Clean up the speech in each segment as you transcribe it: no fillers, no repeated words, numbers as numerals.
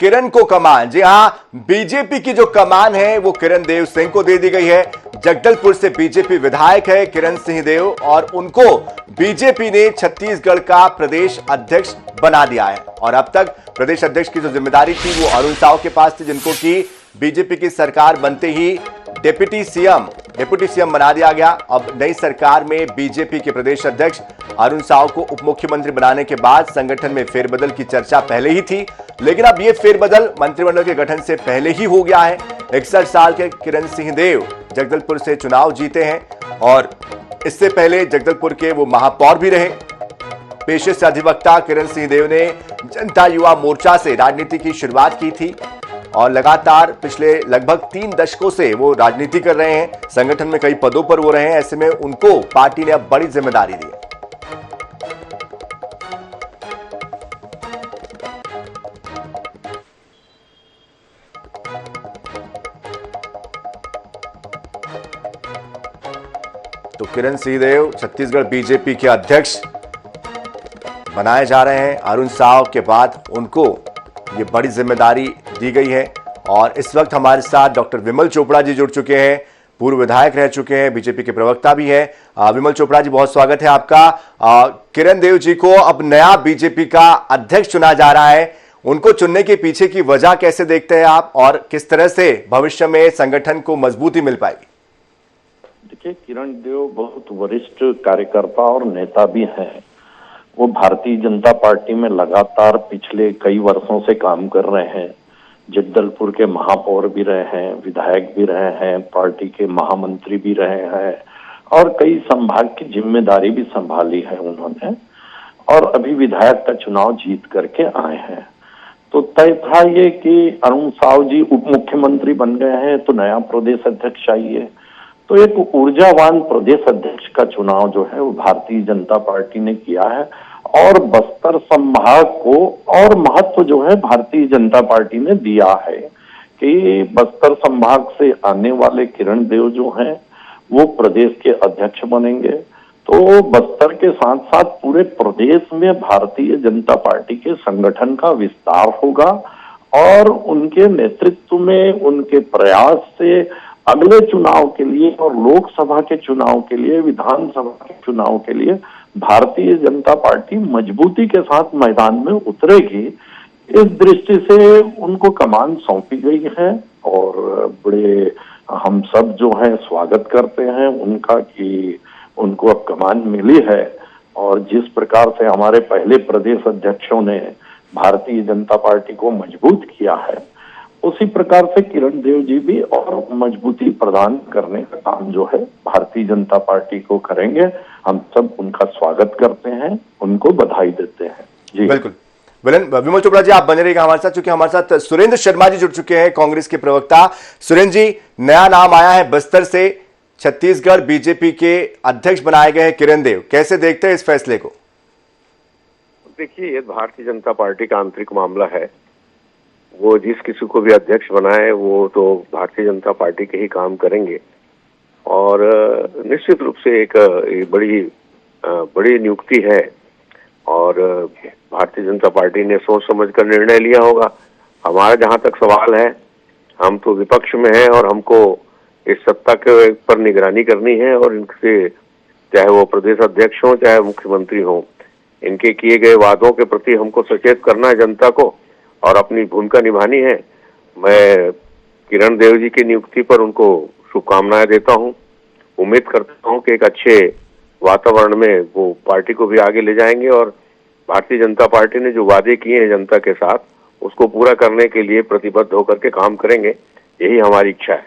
किरण को कमान। जी हां, बीजेपी की जो कमान है वो किरण देव सिंह को दे दी गई है। जगदलपुर से बीजेपी विधायक है किरण सिंह देव और उनको बीजेपी ने छत्तीसगढ़ का प्रदेश अध्यक्ष बना दिया है। और अब तक प्रदेश अध्यक्ष की जो जिम्मेदारी थी वो अरुण साव के पास थी, जिनको कि बीजेपी की सरकार बनते ही डिप्टी सीएम बना दिया गया। अब नई सरकार में बीजेपी के प्रदेश अध्यक्ष अरुण साव को उप मुख्यमंत्री बनाने के बाद संगठन में फेरबदल की चर्चा पहले ही थी, लेकिन अब यह फेरबदल मंत्रिमंडल के गठन से पहले ही हो गया है। 61 साल के किरण सिंह देव जगदलपुर से चुनाव जीते हैं और इससे पहले जगदलपुर के वो महापौर भी रहे। पेशे से अधिवक्ता किरण सिंह देव ने जनता युवा मोर्चा से राजनीति की शुरुआत की थी और लगातार पिछले लगभग 3 दशकों से वो राजनीति कर रहे हैं। संगठन में कई पदों पर वो रहे हैं। ऐसे में उनको पार्टी ने अब बड़ी जिम्मेदारी दी है। तो किरण सिंह देव छत्तीसगढ़ बीजेपी के अध्यक्ष बनाए जा रहे हैं। अरुण साव के बाद उनको ये बड़ी जिम्मेदारी दी गई है। और इस वक्त हमारे साथ डॉक्टर विमल चोपड़ा जी जुड़ चुके हैं, पूर्व विधायक रह चुके हैं, बीजेपी के प्रवक्ता भी हैं। विमल चोपड़ा जी, बहुत स्वागत है आपका। किरण देव जी को अब नया बीजेपी का अध्यक्ष चुना जा रहा है, उनको चुनने के पीछे की वजह कैसे देखते हैं आप और किस तरह से भविष्य में संगठन को मजबूती मिल पाएगी? देखिए, किरण देव बहुत वरिष्ठ कार्यकर्ता और नेता भी हैं। वो भारतीय जनता पार्टी में लगातार पिछले कई वर्षों से काम कर रहे हैं। जगदलपुर के महापौर भी रहे हैं, विधायक भी रहे हैं, पार्टी के महामंत्री भी रहे हैं और कई संभाग की जिम्मेदारी भी संभाली है उन्होंने। और अभी विधायक का चुनाव जीत करके आए हैं। तो तय था ये कि अरुण साव जी उप मुख्यमंत्री बन गए हैं तो नया प्रदेश अध्यक्ष चाहिए। तो एक ऊर्जावान प्रदेश अध्यक्ष का चुनाव जो है वो भारतीय जनता पार्टी ने किया है और बस्तर संभाग को और महत्व जो है भारतीय जनता पार्टी ने दिया है कि बस्तर संभाग से आने वाले किरण देव जो हैं वो प्रदेश के अध्यक्ष बनेंगे। तो बस्तर के साथ साथ पूरे प्रदेश में भारतीय जनता पार्टी के संगठन का विस्तार होगा और उनके नेतृत्व में, उनके प्रयास से अगले चुनाव के लिए और लोकसभा के चुनाव के लिए, विधानसभा के चुनाव के लिए भारतीय जनता पार्टी मजबूती के साथ मैदान में उतरेगी। इस दृष्टि से उनको कमान सौंपी गई है और बड़े हम सब जो है स्वागत करते हैं उनका कि उनको अब कमान मिली है। और जिस प्रकार से हमारे पहले प्रदेश अध्यक्षों ने भारतीय जनता पार्टी को मजबूत किया है, उसी प्रकार से किरण देव जी भी और मजबूती प्रदान करने का काम जो है भारतीय जनता पार्टी को करेंगे। हम सब उनका स्वागत करते हैं, उनको बधाई देते हैं। जी बिल्कुल। विमल चोपड़ा जी, आप बने रहिएगा हमारे साथ, क्योंकि हमारे साथ सुरेंद्र शर्मा जी जुड़ चुके हैं, कांग्रेस के प्रवक्ता। सुरेंद्र जी, नया नाम आया है बस्तर से, छत्तीसगढ़ बीजेपी के अध्यक्ष बनाए गए हैं किरण देव, कैसे देखते हैं इस फैसले को? देखिए, ये भारतीय जनता पार्टी का आंतरिक मामला है। वो जिस किसी को भी अध्यक्ष बनाए वो तो भारतीय जनता पार्टी के ही काम करेंगे और निश्चित रूप से एक बड़ी नियुक्ति है और भारतीय जनता पार्टी ने सोच समझ कर निर्णय लिया होगा। हमारा जहां तक सवाल है, हम तो विपक्ष में हैं और हमको इस सत्ता के पर निगरानी करनी है और इनसे, चाहे वो प्रदेश अध्यक्ष हो चाहे मुख्यमंत्री हो, इनके किए गए वादों के प्रति हमको सचेत करना है जनता को और अपनी भूमिका निभानी है। मैं किरण देव जी की नियुक्ति पर उनको शुभकामनाएं देता हूं। उम्मीद करता हूं कि एक अच्छे वातावरण में वो पार्टी को भी आगे ले जाएंगे और भारतीय जनता पार्टी ने जो वादे किए हैं जनता के साथ उसको पूरा करने के लिए प्रतिबद्ध होकर के काम करेंगे, यही हमारी इच्छा है।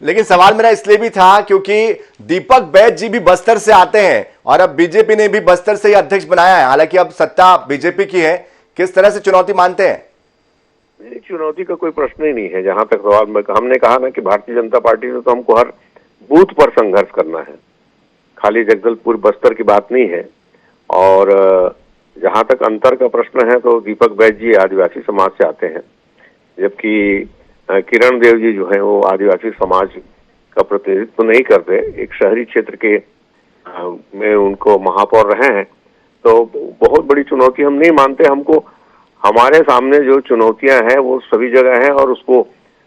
लेकिन सवाल मेरा इसलिए भी था क्योंकि दीपक बैज जी भी बस्तर से आते हैं और अब बीजेपी ने भी बस्तर से ही अध्यक्ष बनाया है। हालांकि अब सत्ता बीजेपी की है, किस तरह से चुनौती मानते हैं? चुनौती का कोई प्रश्न ही नहीं है। जहां तक सवाल, हमने कहा ना कि भारतीय जनता पार्टी से तो हमको हर बूथ पर संघर्ष करना है, खाली जगदलपुर बस्तर की बात नहीं है। और जहां तक अंतर का प्रश्न है तो दीपक बैज जी आदिवासी समाज से आते हैं, जबकि किरण देव जी जो है वो आदिवासी समाज का प्रतिनिधित्व नहीं करते। एक शहरी क्षेत्र के में उनको महापौर रहे हैं, तो बहुत बड़ी चुनौती हम नहीं मानते। हमारे सामने जो चुनौतियां हैं वो सभी जगह हैं और उसको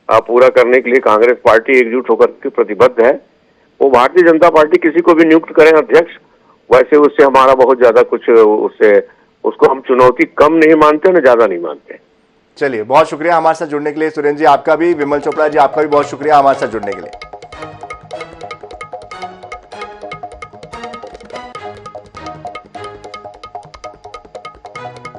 पूरा करने के लिए कांग्रेस पार्टी एकजुट होकर के प्रतिबद्ध है। वो भारतीय जनता पार्टी किसी को भी नियुक्त करें अध्यक्ष, वैसे उससे हमारा बहुत ज्यादा कुछ उसको हम चुनौती कम नहीं मानते ना ज्यादा नहीं मानते। चलिए, बहुत शुक्रिया हमारे साथ जुड़ने के लिए सुरेंद्र जी, आपका भी। विमल चोपड़ा जी, आपका भी बहुत शुक्रिया हमारे साथ जुड़ने के लिए।